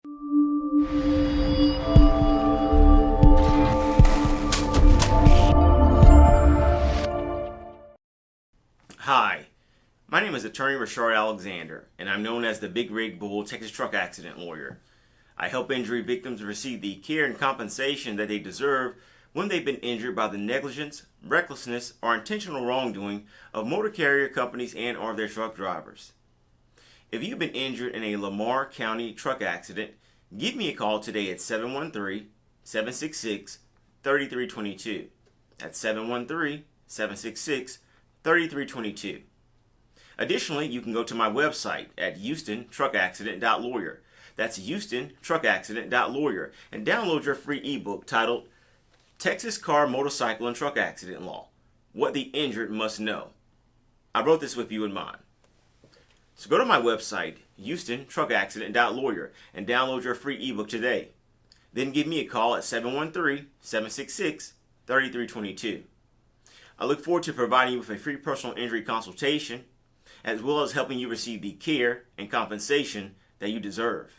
Hi, my name is Attorney Reshard Alexander, and I'm known as the Big Rig Bull Texas Truck Accident Lawyer. I help injury victims receive the care and compensation that they deserve when they've been injured by the negligence, recklessness, or intentional wrongdoing of motor carrier companies and or their truck drivers. If you've been injured in a Lamar County truck accident, give me a call today at 713-766-3322. That's 713-766-3322. Additionally, you can go to my website at houstontruckaccident.lawyer. That's houstontruckaccident.lawyer and download your free ebook titled Texas Car, Motorcycle, and Truck Accident Law: What the Injured Must Know. I wrote this with you in mind. So go to my website, houstontruckaccident.lawyer, and download your free ebook today. Then give me a call at 713-766-3322. I look forward to providing you with a free personal injury consultation, as well as helping you receive the care and compensation that you deserve.